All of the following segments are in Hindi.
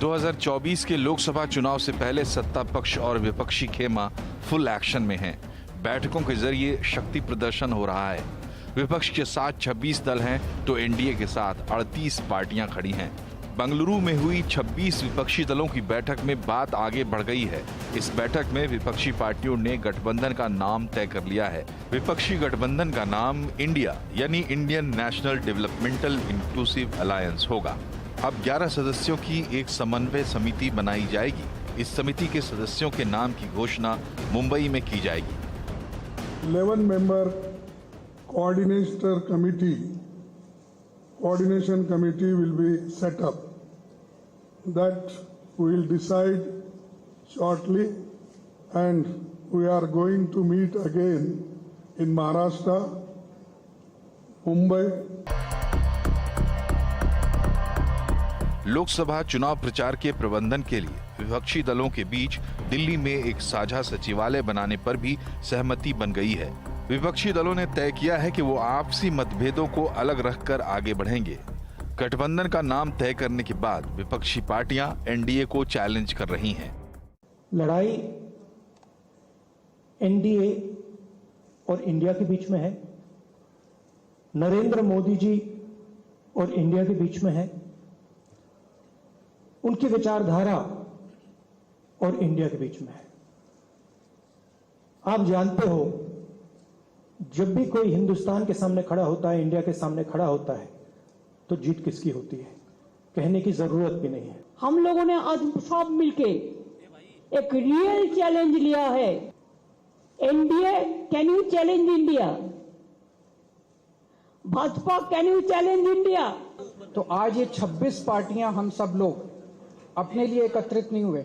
2024 के लोकसभा चुनाव से पहले सत्ता पक्ष और विपक्षी खेमा फुल एक्शन में हैं। बैठकों के जरिए शक्ति प्रदर्शन हो रहा है। विपक्ष के साथ 26 दल हैं तो एनडीए के साथ 38 पार्टियां खड़ी हैं। बंगलुरु में हुई 26 विपक्षी दलों की बैठक में बात आगे बढ़ गई है। इस बैठक में विपक्षी पार्टियों ने गठबंधन का नाम तय कर लिया है। विपक्षी गठबंधन का नाम इंडिया यानी Indian national developmental inclusive alliance होगा। अब 11 सदस्यों की एक समन्वय समिति बनाई जाएगी। इस समिति के सदस्यों के नाम की घोषणा मुंबई में की जाएगी। 11 member coordination committee will be set up. That we will decide shortly, and we are going to meet again in Maharashtra, Mumbai. Lok Sabha चुनाव प्रचार के प्रबंधन के लिए विपक्षी दलों के बीच दिल्ली में एक साझा सचिवालय बनाने पर भी सहमति बन गई है। विपक्षी दलों ने तय किया है कि वो आपसी मतभेदों को अलग रखकर आगे बढ़ेंगे। गठबंधन का नाम तय करने के बाद विपक्षी पार्टियां एनडीए को चैलेंज कर रही हैं। लड़ाई एनडीए और इंडिया के बीच में है, नरेंद्र मोदी जी और इंडिया के बीच में है, उनकी विचारधारा और इंडिया के बीच में है। आप जानते हो, जब भी कोई हिंदुस्तान के सामने खड़ा होता है, इंडिया के सामने खड़ा होता है, तो जीत किसकी होती है, कहने की जरूरत भी नहीं है। हम लोगों ने आज सब मिलके एक रियल चैलेंज लिया है। NDA, can you challenge India? Bhajpa, can you challenge India? तो आज ये 26 पार्टियां, हम सब लोग अपने लिए एकत्रित नहीं हुए।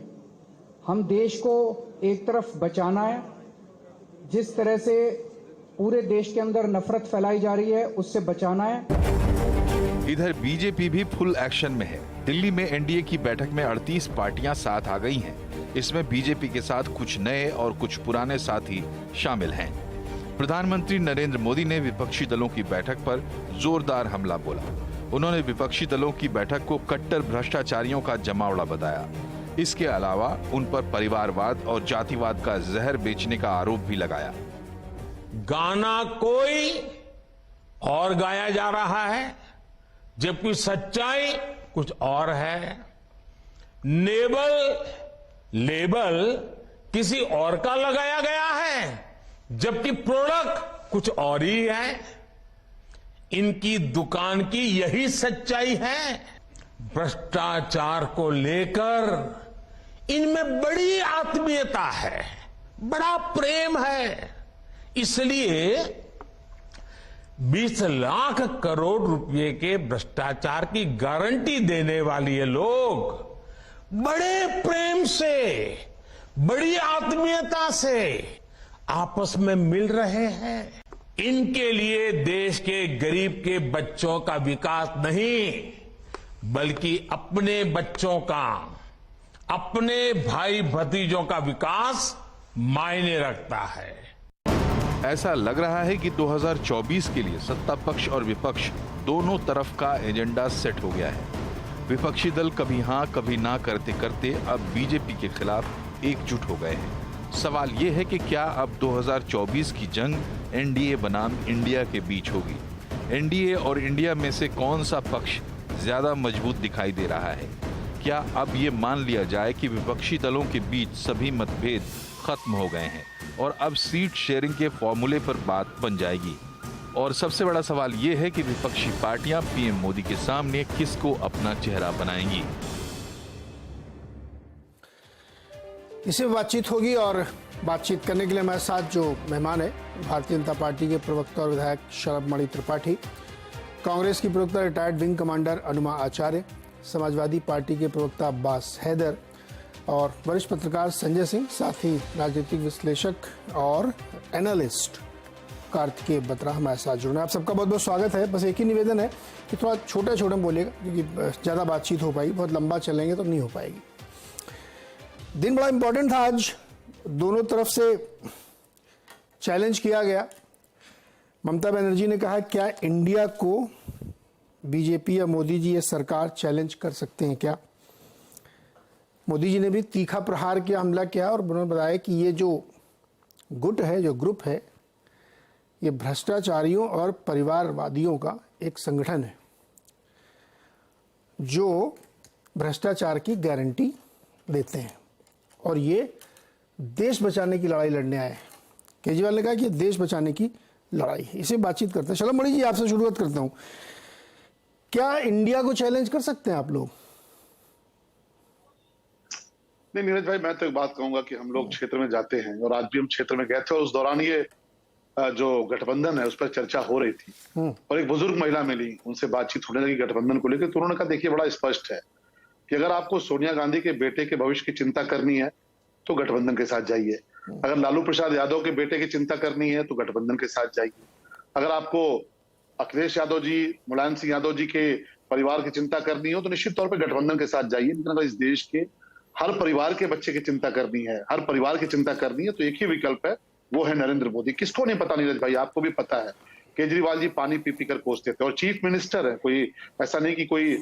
हम देश को एक तरफ बचाना है। जिस तरह से पूरे देश के अंदर नफरत फैलाई जा रही है, उससे बचाना है। इधर बीजेपी भी फुल एक्शन में है। दिल्ली में एनडीए की बैठक में 38 पार्टियां साथ आ गई हैं। इसमें बीजेपी के साथ कुछ नए और कुछ पुराने साथी शामिल हैं। प्रधानमंत्री नरेंद्र मोदी ने विपक्षी दलों की बैठक पर जोरदार हमला बोला। उन्होंने विपक्षी दलों की बैठक को कट्टर भ्रष्टाचारियों का जमावड़ा बताया। इसके अलावा उन पर परिवारवाद और जातिवाद का जहर बेचने का आरोप भी लगाया। गाना कोई और गाया जा रहा है, जबकि सच्चाई कुछ और है। लेबल किसी और का लगाया गया है, जबकि प्रोडक्ट कुछ और ही है। इनकी दुकान की यही सच्चाई है। भ्रष्टाचार को लेकर इनमें बड़ी आत्मीयता है, बड़ा प्रेम है। इसलिए 20 लाख करोड़ रुपए के भ्रष्टाचार की गारंटी देने वाले ये लोग बड़े प्रेम से, बड़ी आत्मीयता से आपस में मिल रहे हैं। इनके लिए देश के गरीब के बच्चों का विकास नहीं, बल्कि अपने बच्चों का, अपने भाई भतीजों का विकास मायने रखता है। ऐसा लग रहा है कि 2024 के लिए सत्ता पक्ष और विपक्ष दोनों तरफ का एजेंडा सेट हो गया है। विपक्षी दल कभी हां कभी ना करते करते अब बीजेपी के खिलाफ एकजुट हो गए हैं। सवाल ये है कि क्या अब 2024 की जंग एनडीए बनाम इंडिया के बीच होगी? एनडीए और इंडिया में से कौन सा पक्ष ज्यादा मजबूत दिखाई दे रहा है? क्या अब ये मान लिया जाए कि विपक्षी दलों के बीच सभी मतभेद खत्म हो गए हैं और अब सीट शेयरिंग के फॉर्मूले पर बात बन जाएगी? और सबसे बड़ा सवाल ये है कि विपक्षी पार्टियां पीएम मोदी के सामने किसको अपना चेहरा बनाएंगी? इसी बातचीत होगी और बातचीत करने के लिए हमारे साथ जो मेहमान है, भारतीय जनता पार्टी के प्रवक्ता और विधायक शरद मणि त्रिपाठी, कांग्रेस की प्रवक्ता रिटायर्ड विंग कमांडर अनुमा आचार्य, समाजवादी पार्टी के प्रवक्ता अब्बास हैदर और वरिष्ठ पत्रकार संजय सिंह, साथ ही राजनीतिक विश्लेषक और एनालिस्ट कार्तिकेय बत्रा हमारे साथ जुड़ना। आप सबका बहुत बहुत स्वागत है। बस एक ही निवेदन है कि थोड़ा छोटे छोटे बोलिएगा, क्योंकि ज़्यादा बातचीत हो पाएगी, बहुत लंबा चलेंगे तो नहीं हो पाएगी। दिन बड़ा इंपॉर्टेंट था आज, दोनों तरफ से चैलेंज किया गया। ममता बनर्जी ने कहा, क्या इंडिया को बीजेपी या मोदी जी ये सरकार चैलेंज कर सकते हैं क्या? मोदी जी ने भी तीखा प्रहार किया, हमला किया और उन्होंने बताया कि ये जो गुट है, जो ग्रुप है, ये भ्रष्टाचारियों और परिवारवादियों का एक संगठन है जो भ्रष्टाचार की गारंटी देते हैं और ये देश बचाने की लड़ाई लड़ने आए हैं। केजरीवाल ने कहा कि ये देश बचाने की लड़ाई है। इसे बातचीत करते हैं। शलभ मणि जी, आपसे शुरुआत करता हूं। क्या इंडिया को चैलेंज कर सकते हैं आप लोग? नहीं नीरज भाई, मैं तो एक बात कहूंगा कि हम लोग क्षेत्र में जाते हैं और आज भी हम क्षेत्र में गए थे और उस दौरान ये जो गठबंधन है उस पर चर्चा हो रही थी और एक बुजुर्ग महिला मिली, उनसे बातचीत होने लगी गठबंधन को लेकर, तो उन्होंने कहा देखिए बड़ा स्पष्ट है कि अगर आपको सोनिया गांधी के बेटे के भविष्य की चिंता करनी है तो गठबंधन के साथ जाइए, अगर लालू प्रसाद यादव के बेटे की चिंता करनी है तो गठबंधन के साथ जाइए, अगर आपको अखिलेश यादव जी, मुलायम सिंह यादव जी के परिवार की चिंता करनी हो तो निश्चित तौर पर गठबंधन के साथ जाइए। लेकिन अगर इस देश के हर परिवार के बच्चे की चिंता करनी है, हर परिवार की चिंता करनी है तो एक ही विकल्प है, वो है नरेंद्र मोदी। किसको नहीं पता नीरज भाई, आपको भी पता है, केजरीवाल जी पानी पी पी कर कोसते थे और चीफ मिनिस्टर है, कोई ऐसा नहीं कि कोई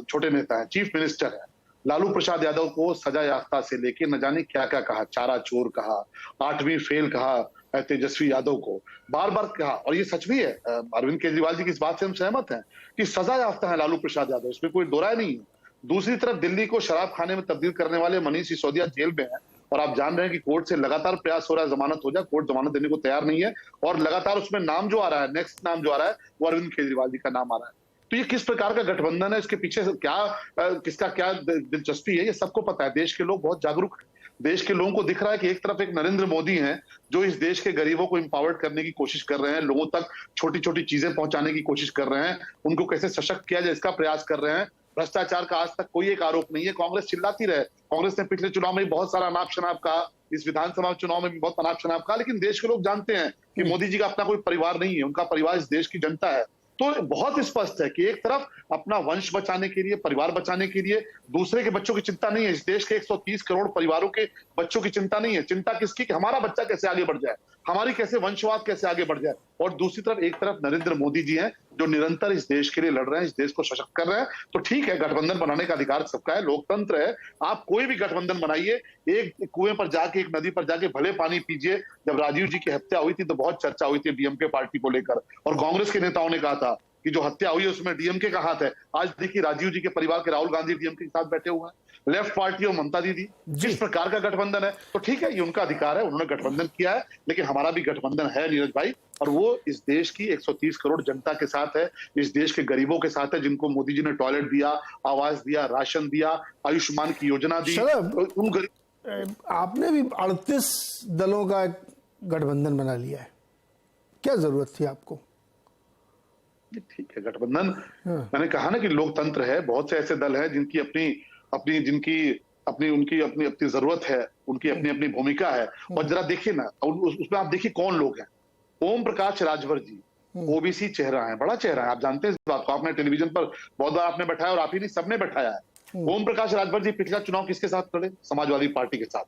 छोटे नेता है, चीफ मिनिस्टर है। लालू प्रसाद यादव को सजा याफ्ता से लेके न जाने क्या क्या कहा, चारा चोर कहा, 8वीं फेल कहा तेजस्वी यादव को, बार बार कहा। और ये सच भी है, अरविंद केजरीवाल जी की इस बात से हम सहमत हैं कि सजा याफ्ता है लालू प्रसाद यादव, इसमें कोई दो राय नहीं है। दूसरी तरफ दिल्ली को शराब खाने में तब्दील करने वाले मनीष सिसोदिया जेल में है और आप जान रहे हैं कि कोर्ट से लगातार प्रयास हो रहा है जमानत हो जाए, कोर्ट जमानत देने को तैयार नहीं है और लगातार उसमें नाम जो आ रहा है, नेक्स्ट नाम जो आ रहा है वो अरविंद केजरीवाल जी का नाम आ रहा है। तो ये किस प्रकार का गठबंधन है, इसके पीछे क्या किसका क्या दिलचस्पी है, ये सबको पता है। देश के लोग बहुत जागरूक हैं, देश के लोगों को दिख रहा है कि एक तरफ एक नरेंद्र मोदी हैं जो इस देश के गरीबों को एम्पावर्ड करने की कोशिश कर रहे हैं, लोगों तक छोटी छोटी चीजें पहुंचाने की कोशिश कर रहे हैं, उनको कैसे सशक्त किया जाए इसका प्रयास कर रहे हैं। भ्रष्टाचार का आज तक कोई एक आरोप नहीं है। कांग्रेस चिल्लाती रहे, कांग्रेस ने पिछले चुनाव में बहुत सारा अनाप शनाप कहा, इस विधानसभा चुनाव में भी बहुत अनाप शनाप कहा, लेकिन देश के लोग जानते हैं कि मोदी जी का अपना कोई परिवार नहीं है, उनका परिवार इस देश की जनता है। तो बहुत स्पष्ट है कि एक तरफ अपना वंश बचाने के लिए, परिवार बचाने के लिए, दूसरे के बच्चों की चिंता नहीं है, इस देश के 130 करोड़ परिवारों के बच्चों की चिंता नहीं है। चिंता किसकी कि हमारा बच्चा कैसे आगे बढ़ जाए, हमारी कैसे वंशवाद कैसे आगे बढ़ जाए। और दूसरी तरफ एक तरफ नरेंद्र मोदी जी हैं जो निरंतर इस देश के लिए लड़ रहे हैं, इस देश को सशक्त कर रहे हैं। तो ठीक है, गठबंधन बनाने का अधिकार सबका है, लोकतंत्र है, आप कोई भी गठबंधन बनाइए। एक कुएं पर जाके, एक नदी पर जाके भले पानी पीजिए। जब राजीव जी की हत्या हुई थी तो बहुत चर्चा हुई थी डीएमके पार्टी को लेकर और कांग्रेस के नेताओं ने कहा था कि जो हत्या हुई है उसमें डीएमके का हाथ है। आज देखिए राजीव जी के परिवार के राहुल गांधी डीएमके के साथ बैठे हुए हैं, लेफ्ट पार्टी और ममता दीदी, जिस प्रकार का गठबंधन है। तो ठीक है, ये उनका अधिकार है, उन्होंने गठबंधन किया है, लेकिन हमारा भी गठबंधन है नीरज भाई, और वो इस देश की 130 करोड़ जनता के साथ है, इस देश के गरीबों के साथ है, जिनको मोदी जी ने टॉयलेट दिया, आवास दिया, राशन दिया, आयुष्मान की योजना दी। उन गरीब आपने भी 38 दलों का गठबंधन बना लिया है, क्या जरूरत थी आपको? ठीक है, गठबंधन मैंने कहा ना कि लोकतंत्र है, बहुत से ऐसे दल हैं जिनकी अपनी जरूरत है, उनकी अपनी अपनी भूमिका है। और जरा देखिए ना, उसमें आप देखिए कौन लोग हैं। ओम प्रकाश राजभर जी ओबीसी चेहरा है, बड़ा चेहरा है, आप जानते हैं इस बात को, आपने टेलीविजन पर बहुत बार आपने बैठाया और आप ही नहीं सबने बैठाया है। ओम प्रकाश राजभर जी पिछला चुनाव किसके साथ लड़े? समाजवादी पार्टी के साथ।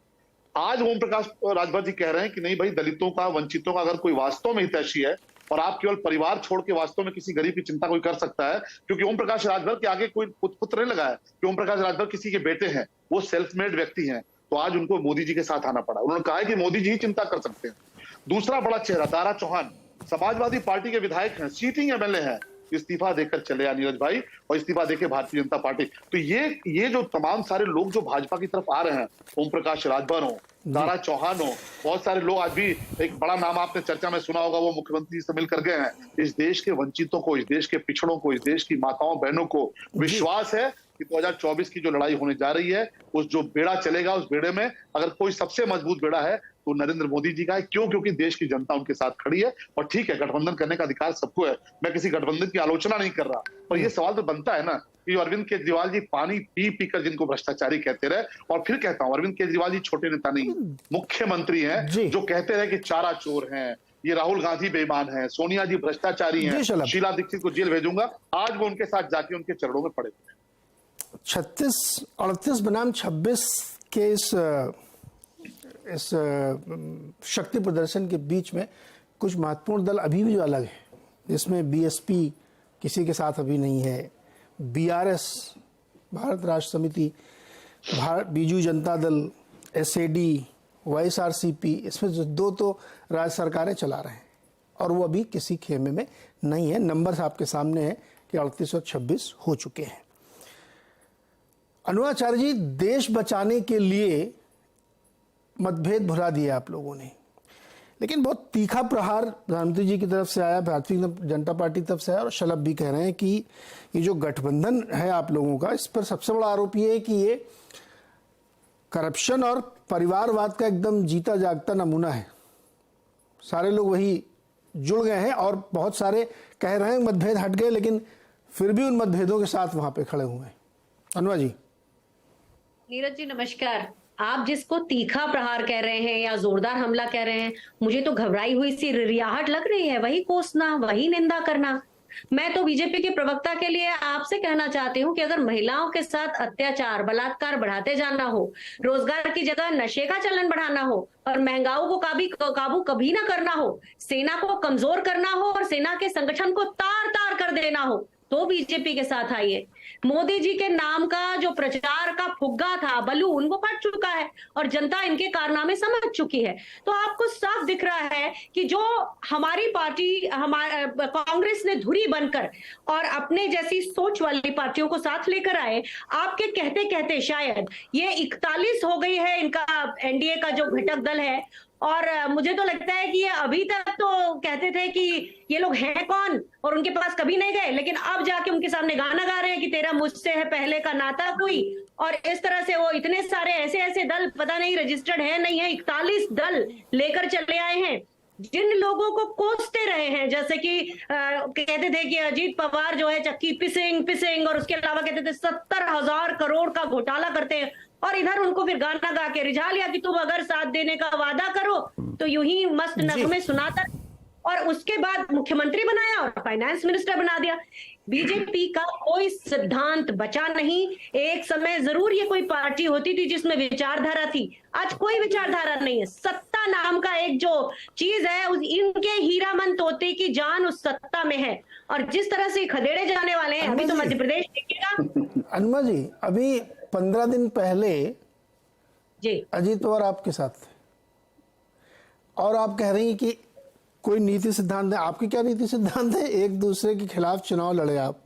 आज ओम प्रकाश राजभर जी कह रहे हैं कि नहीं भाई, दलितों का, वंचितों का अगर कोई वास्तव में हितैषी है और आप केवल परिवार छोड़ के वास्तव में किसी गरीब की चिंता कोई कर सकता है, क्योंकि ओम प्रकाश राजभर के आगे कोई पुत्र नहीं लगा है कि ओम प्रकाश राजभर किसी के बेटे हैं, वो सेल्फ मेड व्यक्ति हैं। तो आज उनको मोदी जी के साथ आना पड़ा। उन्होंने कहा है कि मोदी जी ही चिंता कर सकते हैं। दूसरा बड़ा चेहरा दारा चौहान, समाजवादी पार्टी के विधायक हैं, सीटिंग एमएलए हैं, इस्तीफा देकर चले आ नीरज भाई, और इस्तीफा देके भारतीय जनता पार्टी। तो ये जो तमाम सारे लोग जो भाजपा की तरफ आ रहे हैं, ओम प्रकाश राजभर हो, दारा चौहान हो, बहुत सारे लोग, आज भी एक बड़ा नाम आपने चर्चा में सुना होगा, वो मुख्यमंत्री से मिलकर गए हैं। इस देश के वंचितों को, इस देश के पिछड़ों को, इस देश की माताओं बहनों को विश्वास है कि 2024 की जो लड़ाई होने जा रही है, उस जो बेड़ा चलेगा, उस बेड़े में अगर कोई सबसे मजबूत बेड़ा है तो नरेंद्र मोदी जी का है। क्यों? क्योंकि देश की जनता उनके साथ खड़ी है। और ठीक है, गठबंधन करने का अधिकार सबको है, मैं किसी गठबंधन की आलोचना नहीं कर रहा, पर यह सवाल तो बनता है ना कि अरविंद केजरीवाल जी पानी पी पी कर जिनको भ्रष्टाचारी कहते रहे, और फिर कहता हूं अरविंद केजरीवाल जी छोटे नेता नहीं, मुख्यमंत्री हैं, जो कहते रहे कि चारा चोर हैं, ये राहुल गांधी बेईमान है, सोनिया जी भ्रष्टाचारी हैं, शीला दीक्षित को जेल भेजूंगा, आज वो उनके साथ जाके उनके चरणों में पड़े। 38 बनाम 26 के इस शक्ति प्रदर्शन के बीच में कुछ महत्वपूर्ण दल अभी भी जो अलग है, इसमें बीएसपी किसी के साथ अभी नहीं है, बीआरएस भारत राष्ट्र समिति बीजू जनता दल, एसएडी, वाईएसआरसीपी, इसमें जो 2 तो राज्य सरकारें चला रहे हैं और वो अभी किसी खेमे में नहीं है। नंबर आपके सामने है कि 38 और 26 हो चुके हैं। अनुराचार्य जी, देश बचाने के लिए मतभेद भुला दिया आप लोगों ने, लेकिन बहुत तीखा प्रहार प्रधानमंत्री जी की तरफ से आया, भारतीय जनता पार्टी की तरफ से आया, और शलभ भी कह रहे हैं कि ये जो गठबंधन है आप लोगों का, इस पर सबसे बड़ा आरोप ये है कि ये करप्शन और परिवारवाद का एकदम जीता जागता नमूना है। सारे लोग वही जुड़ गए हैं और बहुत सारे कह रहे हैं मतभेद हट गए, लेकिन फिर भी उन मतभेदों के साथ वहां पे खड़े हुए हैं। अनुवा जी। नीरज जी नमस्कार। आप जिसको तीखा प्रहार कह रहे हैं या जोरदार हमला कह रहे हैं, मुझे तो घबराई हुई सी रियाहट लग रही है। वही कोसना, वही निंदा करना। मैं तो बीजेपी के प्रवक्ता के लिए आपसे कहना चाहती हूँ कि अगर महिलाओं के साथ अत्याचार, बलात्कार बढ़ाते जाना हो, रोजगार की जगह नशे का चलन बढ़ाना हो और महंगाओं को काबू कभी ना करना हो, सेना को कमजोर करना हो और सेना के संगठन को तार तार कर देना हो, तो बीजेपी के साथ आइए। मोदी जी के नाम का जो प्रचार का फुग्गा था, बलून, वो फट चुका है और जनता इनके कारनामे समझ चुकी है। तो आपको साफ दिख रहा है कि जो हमारी पार्टी, कांग्रेस ने धुरी बनकर और अपने जैसी सोच वाली पार्टियों को साथ लेकर आए, आपके कहते कहते शायद ये 41 हो गई है इनका एनडीए का जो घटक दल है। और मुझे तो लगता है कि ये अभी तक तो कहते थे कि ये लोग हैं कौन और उनके पास कभी नहीं गए, लेकिन अब जाके उनके सामने गाना गा रहे हैं कि तेरा मुझसे है पहले का नाता कोई। और इस तरह से वो इतने सारे ऐसे ऐसे दल, पता नहीं रजिस्टर्ड है नहीं है, 41 दल लेकर चले आए हैं जिन लोगों को कोसते रहे हैं। जैसे कि कहते थे कि अजीत पवार जो है चक्की पिसिंग और उसके अलावा कहते थे 70,000 करोड़ का घोटाला करते हैं, और इधर उनको फिर गाना गा के रिझा लिया कि तुम अगर साथ देने का वादा करो तो यूं ही मस्त नगमे सुनाता, और उसके बाद मुख्यमंत्री बनाया और फाइनेंस मिनिस्टर बना दिया। बीजेपी का कोई सिद्धांत बचा नहीं। एक समय जरूर ये कोई पार्टी होती थी जिसमें विचारधारा थी, आज कोई विचारधारा नहीं है। सत्ता नाम का एक जो चीज है, इनके हीरामन तोते की जान उस सत्ता में है, और जिस तरह से खदेड़े जाने वाले हैं। अभी तो मध्य प्रदेश देखिएगा। अनुमा जी, अभी 15 दिन पहले जी अजीत पवार आपके साथ थे और आप कह रही हैं कि कोई नीति सिद्धांत है। आपके क्या नीति सिद्धांत है? एक दूसरे के खिलाफ चुनाव लड़े आप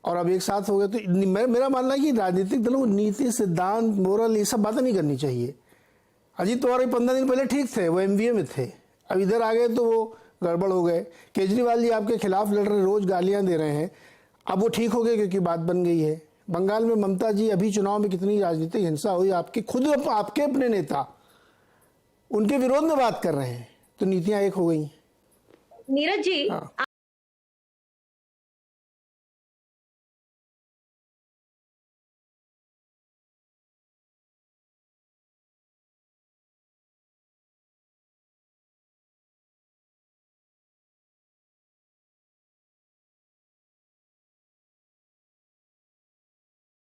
और अब एक साथ हो गए। तो मेरा मानना है कि राजनीतिक दलों को नीति सिद्धांत, मोरल, ये सब बातें नहीं करनी चाहिए। अजीत पवार 15 दिन पहले ठीक थे, वो एमवीए में थे, अब इधर आ गए तो वो गड़बड़ हो गए। केजरीवाल जी आपके खिलाफ लड़ रहे, रोज गालियां दे रहे हैं, अब वो ठीक हो गए क्योंकि बात बन गई है। बंगाल में ममता जी, अभी चुनाव में कितनी राजनीतिक हिंसा हुई, आपके खुद आपके अपने नेता उनके विरोध में बात कर रहे हैं, तो नीतियां एक हो गई। नीरज जी,